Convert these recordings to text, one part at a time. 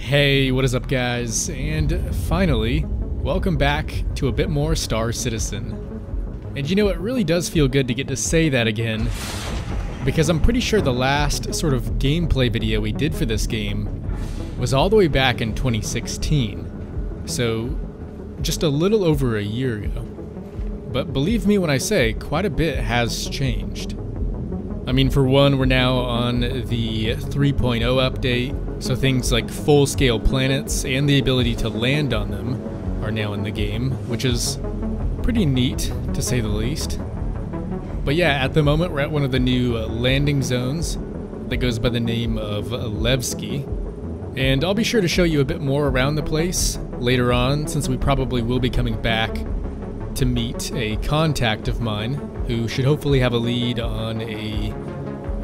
Hey, what is up guys? And finally, welcome back to a bit more Star Citizen. And you know, it really does feel good to get to say that again, because I'm pretty sure the last sort of gameplay video we did for this game was all the way back in 2016. So, just a little over a year ago. But believe me when I say, quite a bit has changed. I mean, for one, we're now on the 3.0 update, so things like full-scale planets and the ability to land on them are now in the game, which is pretty neat, to say the least. But yeah, at the moment we're at one of the new landing zones that goes by the name of Levski, and I'll be sure to show you a bit more around the place later on, since we probably will be coming back to meet a contact of mine who should hopefully have a lead on a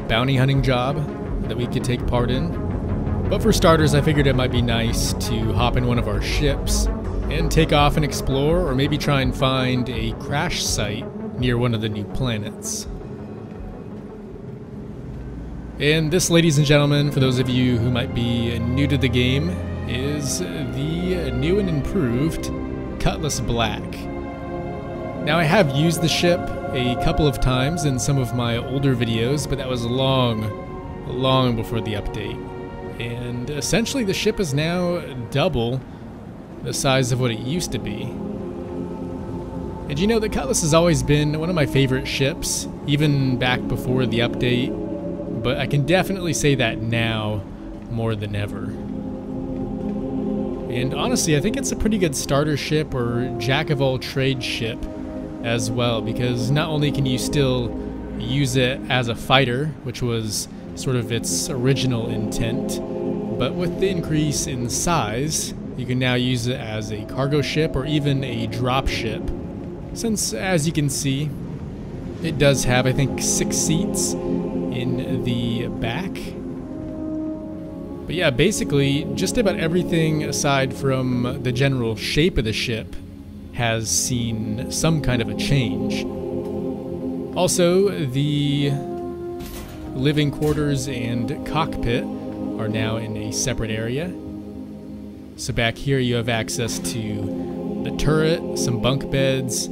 bounty hunting job that we could take part in. But for starters, I figured it might be nice to hop in one of our ships and take off and explore, or maybe try and find a crash site near one of the new planets. And this, ladies and gentlemen, for those of you who might be new to the game, is the new and improved Cutlass Black. Now, I have used the ship a couple of times in some of my older videos, but that was long before the update. And essentially the ship is now double the size of what it used to be. And you know, the Cutlass has always been one of my favorite ships, even back before the update, but I can definitely say that now more than ever. And honestly, I think it's a pretty good starter ship or jack-of-all-trades ship as well, because not only can you still use it as a fighter, which was sort of its original intent, but with the increase in size, you can now use it as a cargo ship or even a drop ship, since, as you can see, it does have, I think, 6 seats in the back. But yeah, basically, just about everything aside from the general shape of the ship has seen some kind of a change. Also, the living quarters and cockpit are now in a separate area. So back here you have access to the turret, some bunk beds,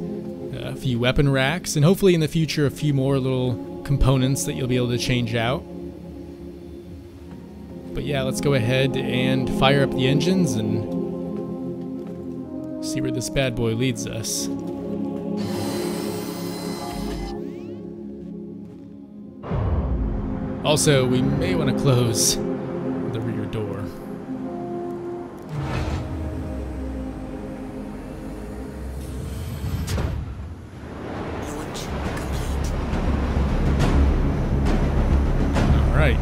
a few weapon racks, and hopefully in the future a few more little components that you'll be able to change out. But yeah, let's go ahead and fire up the engines and see where this bad boy leads us. Also, we may want to close the rear door. All right,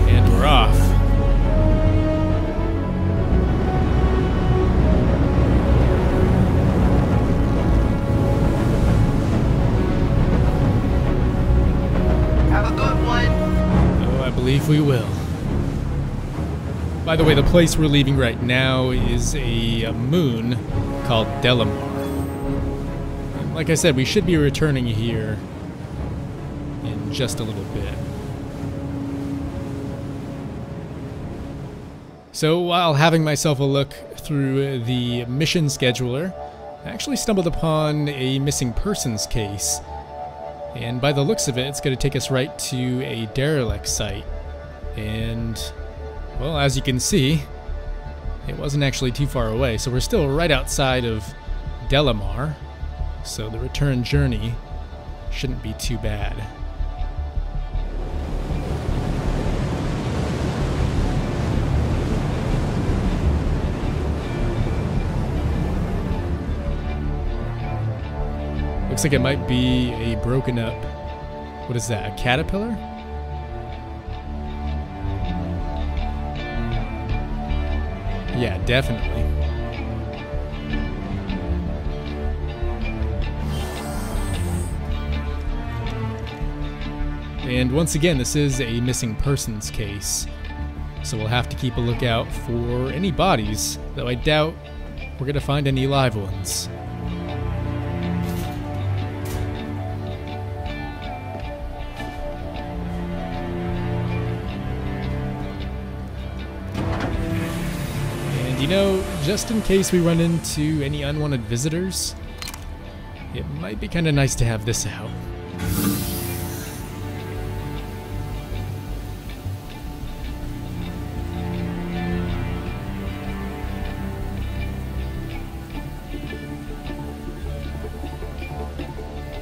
and we're off. Believe we will. By the way, the place we're leaving right now is a moon called Delamar. And like I said, we should be returning here in just a little bit. So while having myself a look through the mission scheduler, I actually stumbled upon a missing persons case. And by the looks of it, it's going to take us right to a derelict site. And, well, as you can see, it wasn't actually too far away. So we're still right outside of Delamar. So the return journey shouldn't be too bad. Looks like it might be a broken up, what is that, a caterpillar? Yeah, definitely. And once again, this is a missing persons case, so we'll have to keep a lookout for any bodies, though I doubt we're going to find any live ones. you know, just in case we run into any unwanted visitors, it might be kind of nice to have this out.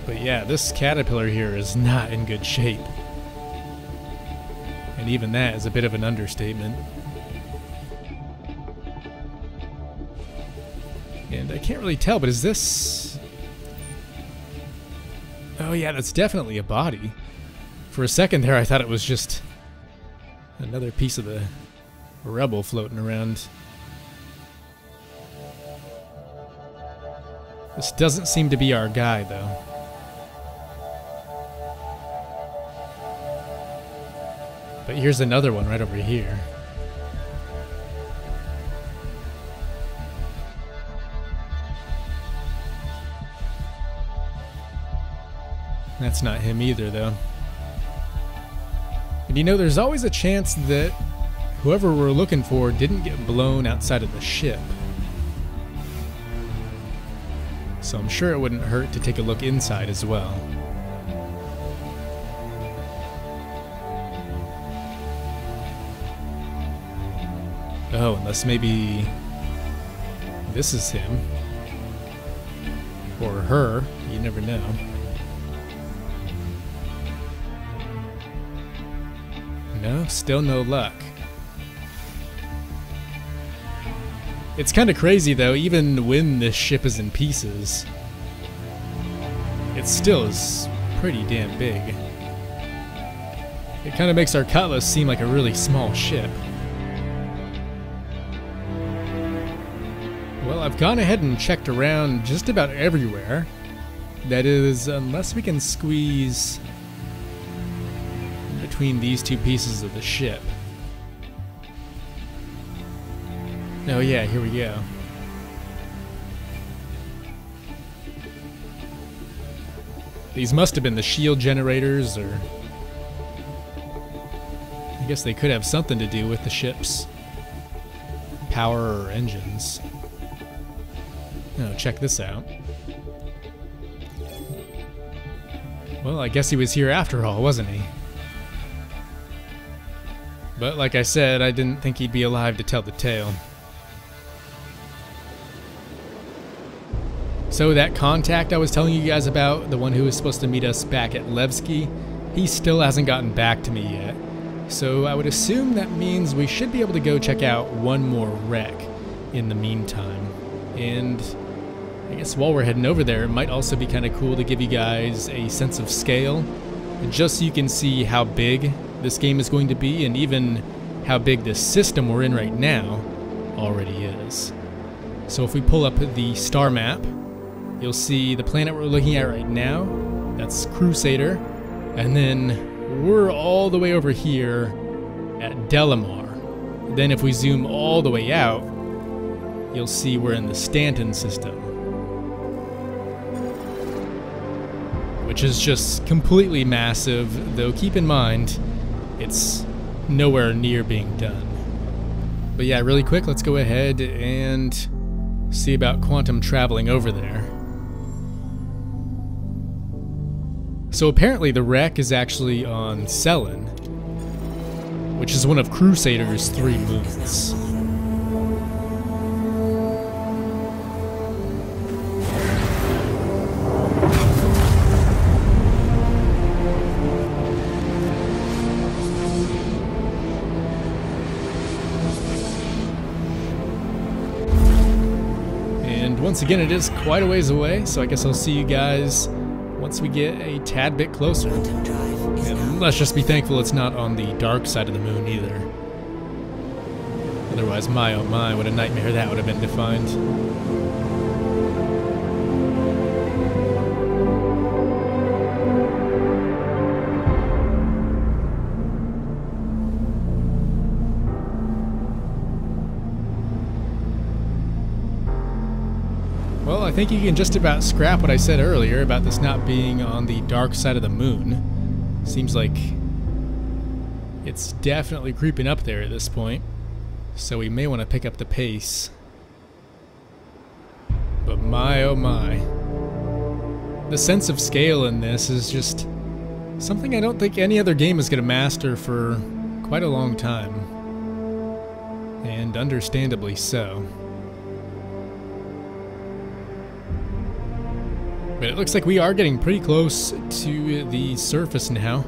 But yeah, this caterpillar here is not in good shape. And even that is a bit of an understatement. And I can't really tell, but is this... Oh yeah, that's definitely a body. For a second there I thought it was just another piece of the rubble floating around. This doesn't seem to be our guy though. But here's another one right over here. That's not him either, though. And you know, there's always a chance that whoever we're looking for didn't get blown outside of the ship. So I'm sure it wouldn't hurt to take a look inside as well. Oh, unless maybe this is him. Or her, you never know. No, still no luck. It's kind of crazy though, even when this ship is in pieces, it still is pretty damn big. It kind of makes our Cutlass seem like a really small ship. Well, I've gone ahead and checked around just about everywhere. That is, unless we can squeeze between these two pieces of the ship. Oh yeah, here we go. These must have been the shield generators, or I guess they could have something to do with the ship's power or engines. Oh, check this out. Well, I guess he was here after all, wasn't he? But like I said, I didn't think he'd be alive to tell the tale. So that contact I was telling you guys about, the one who was supposed to meet us back at Levski, he still hasn't gotten back to me yet. So I would assume that means we should be able to go check out one more wreck in the meantime. And I guess while we're heading over there, it might also be kind of cool to give you guys a sense of scale, just so you can see how big this game is going to be, and even how big this system we're in right now already is. So if we pull up the star map, you'll see the planet we're looking at right now, that's Crusader, and then we're all the way over here at Delamar. Then if we zoom all the way out, you'll see we're in the Stanton system, which is just completely massive, though keep in mind, it's nowhere near being done. But yeah, really quick, let's go ahead and see about quantum traveling over there. So apparently the wreck is actually on Selin, which is one of Crusader's 3 moons. Once again, it is quite a ways away, so I guess I'll see you guys once we get a tad bit closer. And let's just be thankful it's not on the dark side of the moon either. Otherwise, my oh my, what a nightmare that would have been to find. Well, I think you can just about scrap what I said earlier about this not being on the dark side of the moon. Seems like it's definitely creeping up there at this point. So we may want to pick up the pace. But my oh my. The sense of scale in this is just something I don't think any other game is going to master for quite a long time. And understandably so. But it looks like we are getting pretty close to the surface now.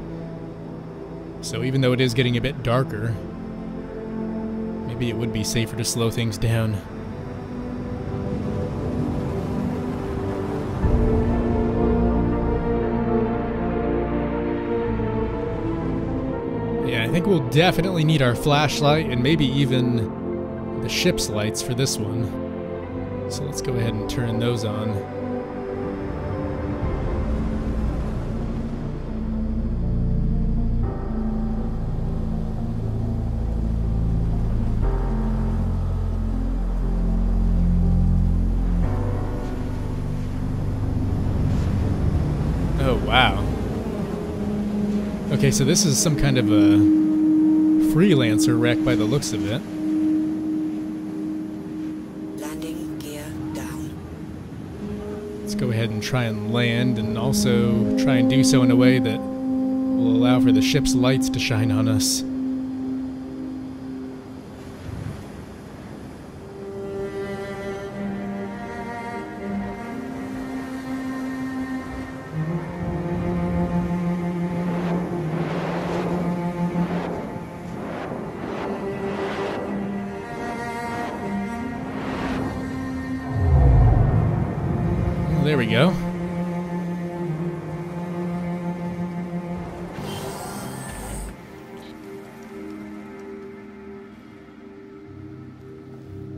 So even though it is getting a bit darker, maybe it would be safer to slow things down. Yeah, I think we'll definitely need our flashlight and maybe even the ship's lights for this one. So let's go ahead and turn those on. Oh, wow. Okay, so this is some kind of a Freelancer wreck by the looks of it. Landing gear down. Let's go ahead and try and land, and also try and do so in a way that will allow for the ship's lights to shine on us. There we go.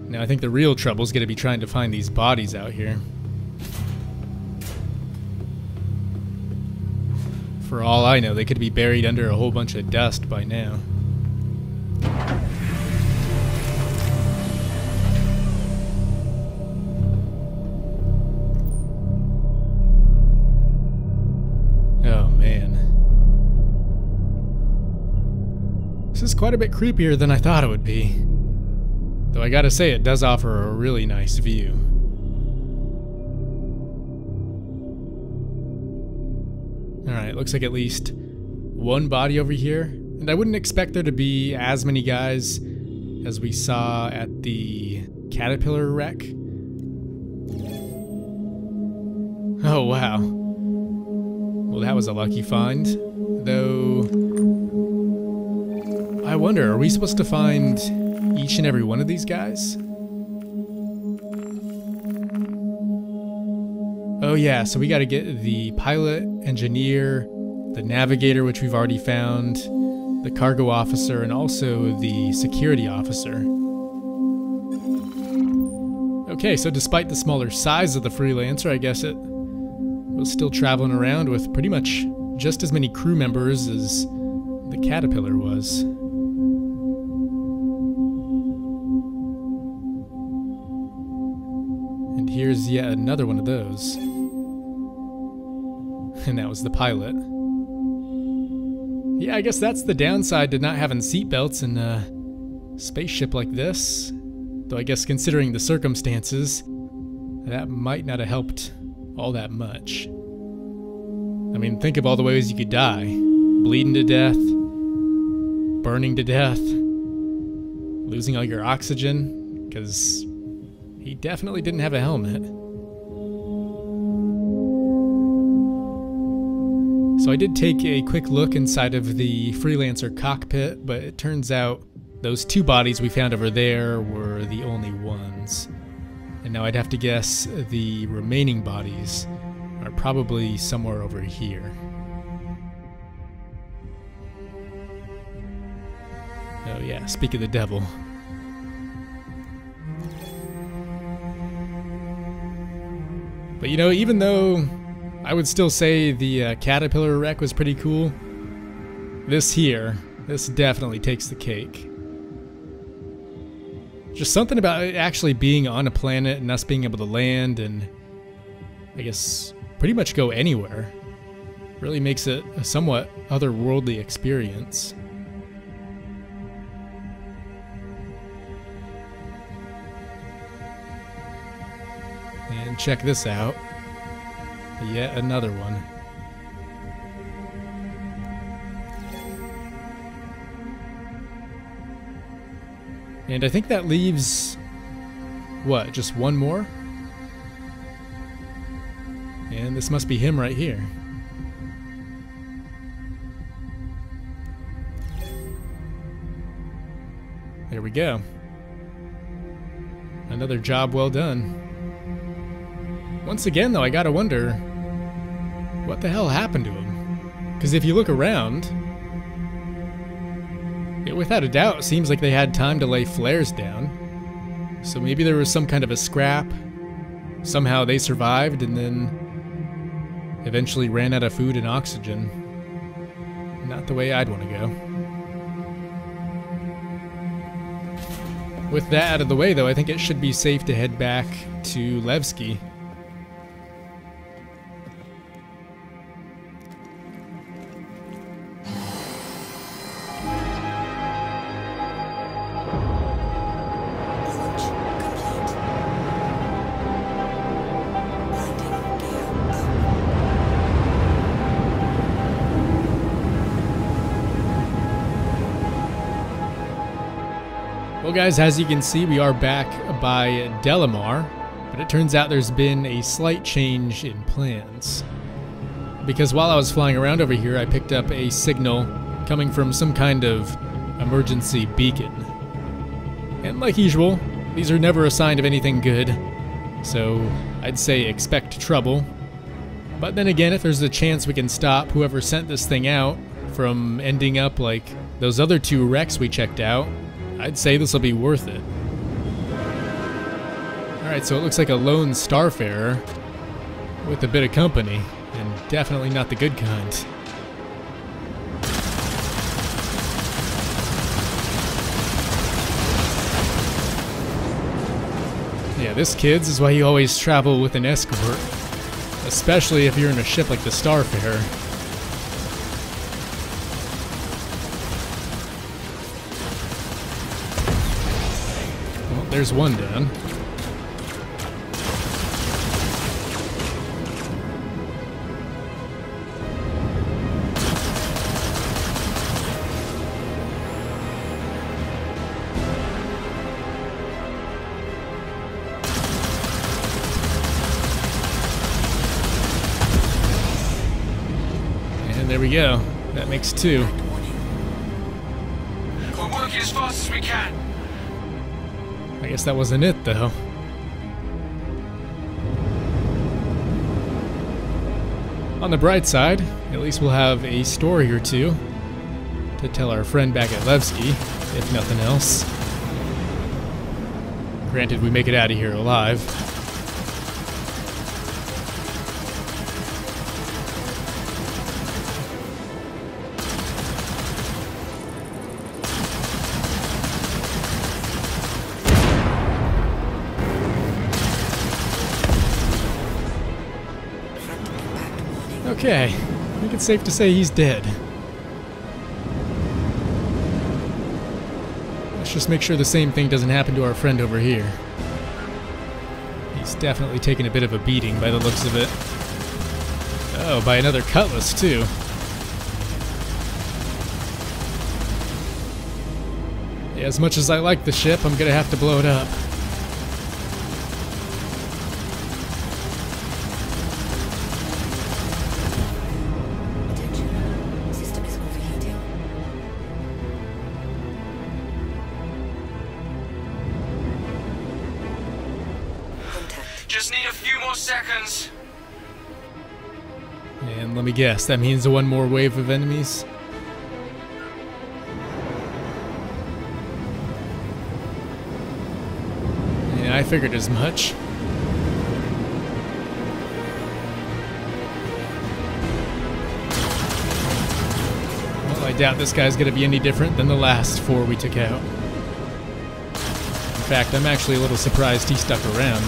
Now I think the real trouble is going to be trying to find these bodies out here. For all I know, they could be buried under a whole bunch of dust by now. This is quite a bit creepier than I thought it would be. Though I gotta say, it does offer a really nice view. Alright, looks like at least one body over here. And I wouldn't expect there to be as many guys as we saw at the caterpillar wreck. Oh, wow. Well, that was a lucky find. Though, I wonder, are we supposed to find each and every one of these guys? Oh yeah, so we gotta get the pilot, engineer, the navigator, which we've already found, the cargo officer, and also the security officer. Okay, so despite the smaller size of the Freelancer, I guess it was still traveling around with pretty much just as many crew members as the Caterpillar was. And here's yet another one of those. And that was the pilot. Yeah, I guess that's the downside to not having seatbelts in a spaceship like this. Though I guess considering the circumstances, that might not have helped all that much. I mean, think of all the ways you could die. Bleeding to death, burning to death, losing all your oxygen, because he definitely didn't have a helmet. So I did take a quick look inside of the Freelancer cockpit, but it turns out those two bodies we found over there were the only ones. And now I'd have to guess the remaining bodies are probably somewhere over here. Oh yeah, speak of the devil. But you know, even though I would still say the Caterpillar wreck was pretty cool, this definitely takes the cake. Just something about it actually being on a planet and us being able to land and, I guess, pretty much go anywhere really makes it a somewhat otherworldly experience. And check this out. Yet another one. And I think that leaves, what, just one more? And this must be him right here. There we go. Another job well done. Once again, though, I gotta wonder, what the hell happened to him? Because if you look around, it without a doubt seems like they had time to lay flares down. So maybe there was some kind of a scrap. Somehow they survived and then eventually ran out of food and oxygen. Not the way I'd want to go. With that out of the way, though, I think it should be safe to head back to Levski. Well guys, as you can see, we are back by Delamar, but it turns out there's been a slight change in plans. Because while I was flying around over here, I picked up a signal coming from some kind of emergency beacon. And like usual, these are never a sign of anything good, so I'd say expect trouble. But then again, if there's a chance we can stop whoever sent this thing out from ending up like those other two wrecks we checked out, I'd say this will be worth it. Alright, so it looks like a lone starfarer with a bit of company, and definitely not the good kind. Yeah, this, kids, is why you always travel with an escort, especially if you're in a ship like the Starfarer. There's one down. And there we go. That makes two. We're working as fast as we can. I guess that wasn't it, though. On the bright side, at least we'll have a story or two to tell our friend back at Levski, if nothing else. Granted, we make it out of here alive. Okay, I think it's safe to say he's dead. Let's just make sure the same thing doesn't happen to our friend over here. He's definitely taken a bit of a beating by the looks of it. Oh, by another cutlass too. Yeah, as much as I like the ship, I'm gonna have to blow it up. Just need a few more seconds. And let me guess, that means one more wave of enemies? Yeah, I figured as much. Well, I doubt this guy's gonna be any different than the last four we took out. In fact, I'm actually a little surprised he stuck around.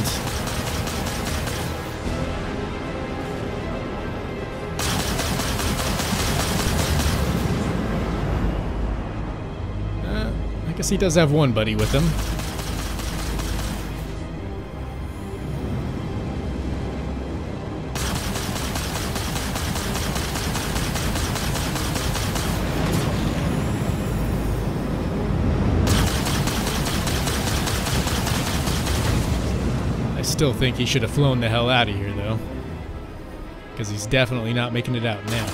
I guess he does have one buddy with him. still think he should have flown the hell out of here, though. Because he's definitely not making it out now.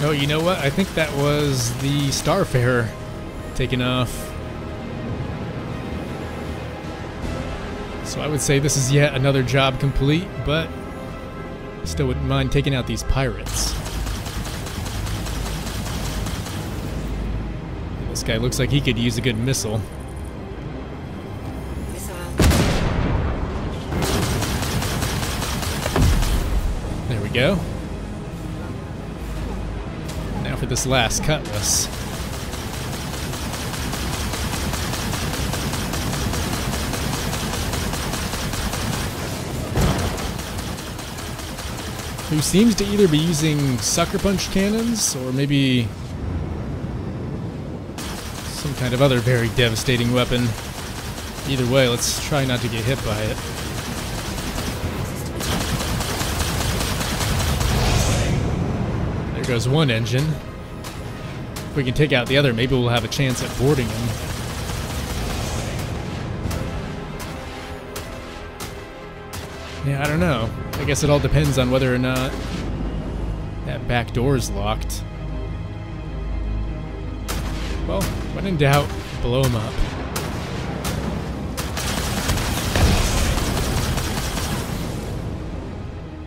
Oh, you know what? I think that was the Starfarer taking off. So I would say this is yet another job complete, but still wouldn't mind taking out these pirates. And this guy looks like he could use a good missile. There we go. Now for this last cutlass. Who seems to either be using sucker punch cannons or maybe some kind of other very devastating weapon. Either way, let's try not to get hit by it. There goes one engine. If we can take out the other, maybe we'll have a chance at boarding him. Yeah, I don't know. I guess it all depends on whether or not that back door is locked. Well, when in doubt, blow him up.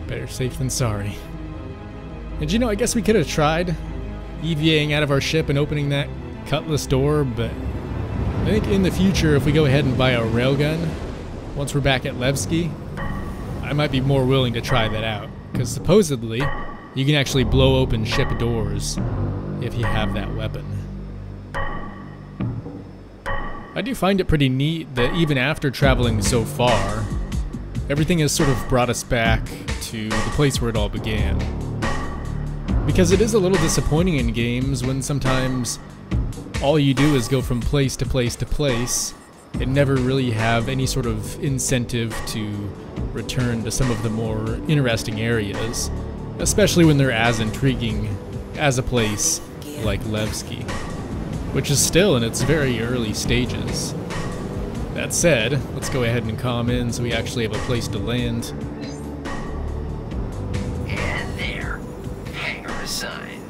Better safe than sorry. And you know, I guess we could have tried EVAing out of our ship and opening that cutlass door, but I think in the future, if we go ahead and buy a railgun, once we're back at Levski, I might be more willing to try that out, because supposedly you can actually blow open ship doors if you have that weapon. I do find it pretty neat that even after traveling so far, everything has sort of brought us back to the place where it all began. Because it is a little disappointing in games when sometimes all you do is go from place to place to place and never really have any sort of incentive to return to some of the more interesting areas, especially when they're as intriguing as a place like Levski, which is still in its very early stages. That said, let's go ahead and calm in so we actually have a place to land. And there, hangar assigned.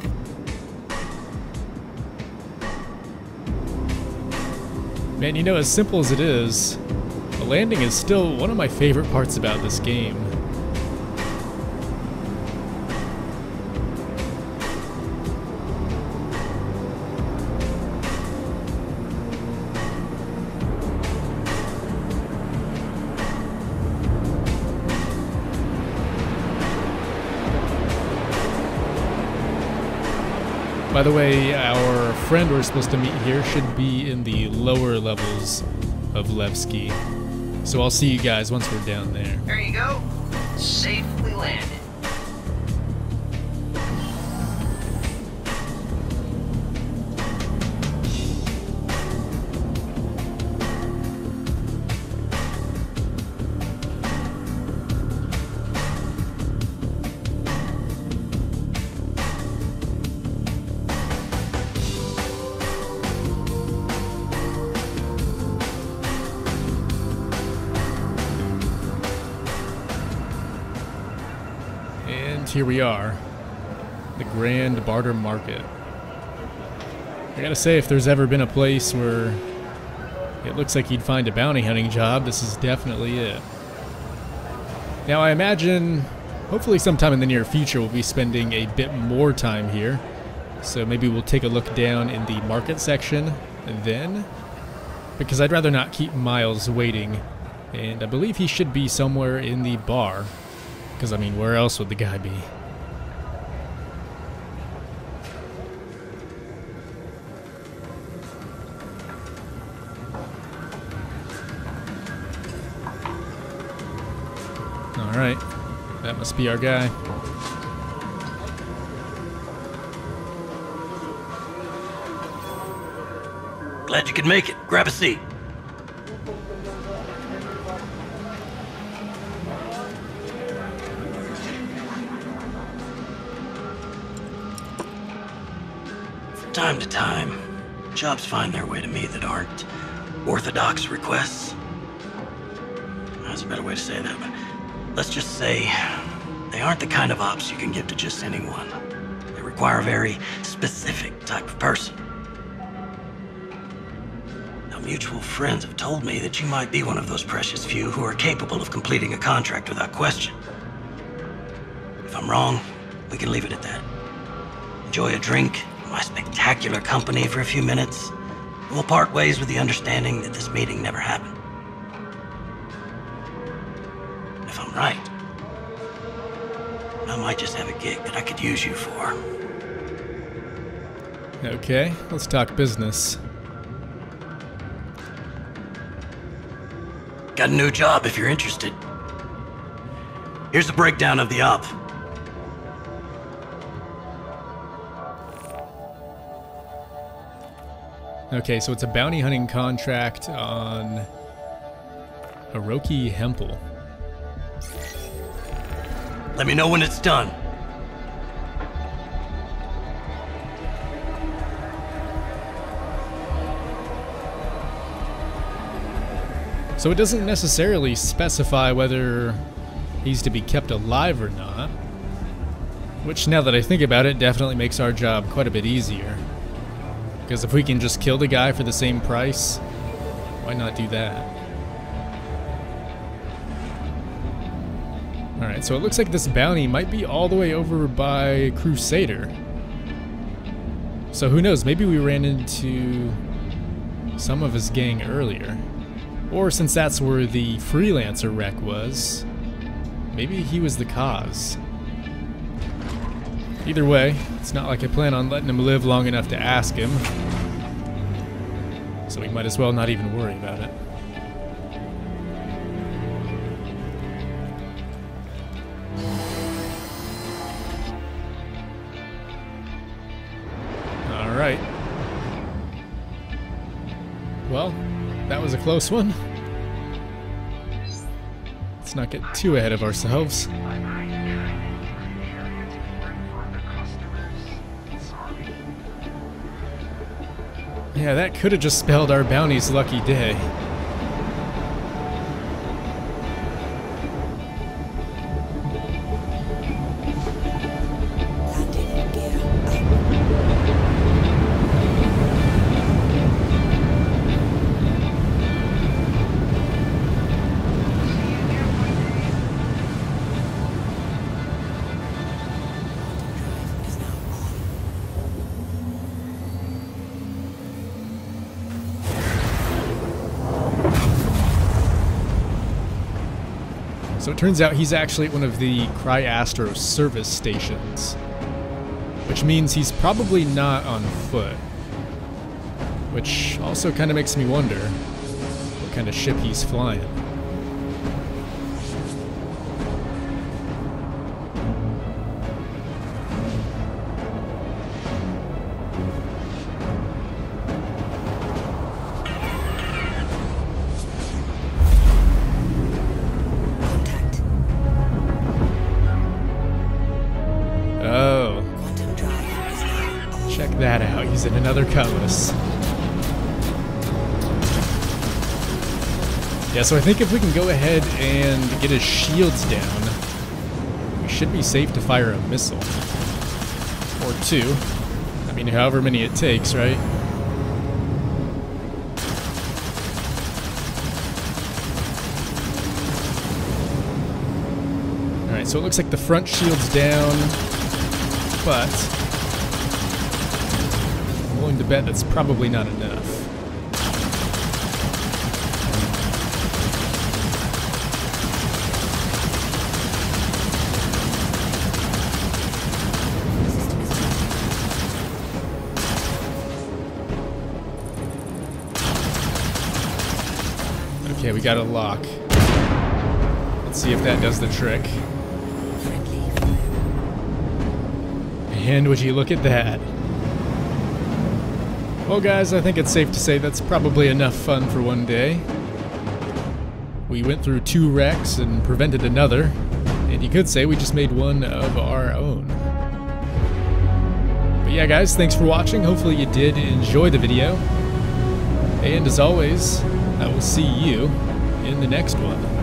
Man, you know, as simple as it is, the landing is still one of my favorite parts about this game. By the way, our friend we're supposed to meet here should be in the lower levels of Levski. So I'll see you guys once we're down there. There you go. Safely landed. Here we are, the Grand Barter Market. I gotta say, if there's ever been a place where it looks like you'd find a bounty hunting job, this is definitely it. Now I imagine, hopefully sometime in the near future, we'll be spending a bit more time here. So maybe we'll take a look down in the market section and then, because I'd rather not keep Miles waiting. And I believe he should be somewhere in the bar. Because, I mean, where else would the guy be? Alright, that must be our guy. Glad you could make it. Grab a seat. time to time, jobs find their way to me that aren't orthodox requests. That's a better way to say that, but let's just say they aren't the kind of ops you can give to just anyone. They require a very specific type of person. Now, mutual friends have told me that you might be one of those precious few who are capable of completing a contract without question. If I'm wrong, we can leave it at that. Enjoy a drink, my spectacular company for a few minutes, and we'll part ways with the understanding that this meeting never happened. If I'm right, I might just have a gig that I could use you for. Okay, let's talk business. Got a new job if you're interested. Here's a breakdown of the op. Okay, so it's a bounty hunting contract on Hiroki Hempel. Let me know when it's done. So it doesn't necessarily specify whether he's to be kept alive or not, which, now that I think about it, definitely makes our job quite a bit easier. Because if we can just kill the guy for the same price, why not do that? Alright, so it looks like this bounty might be all the way over by Crusader. So who knows, maybe we ran into some of his gang earlier. Or since that's where the Freelancer wreck was, maybe he was the cause. Either way, it's not like I plan on letting him live long enough to ask him. So we might as well not even worry about it. Alright. Well, that was a close one. Let's not get too ahead of ourselves. Yeah, that could have just spelled our bounty's lucky day. Landing gear up. Is now on. So it turns out he's actually at one of the Cryastro service stations, which means he's probably not on foot, which also kind of makes me wonder what kind of ship he's flying. Contact. Oh, Quantum drive is now on. check that out. He's in another cutlass. Yeah, so I think if we can go ahead and get his shields down, we should be safe to fire a missile. Or two. I mean, however many it takes, right? Alright, so it looks like the front shield's down, but I'm willing to bet that's probably not enough. Okay, we got a lock. Let's see if that does the trick. Friendly fire. And would you look at that? Well, guys, I think it's safe to say that's probably enough fun for one day. We went through 2 wrecks and prevented another, and you could say we just made one of our own. But yeah, guys, thanks for watching. Hopefully you did enjoy the video. And as always, I will see you in the next one.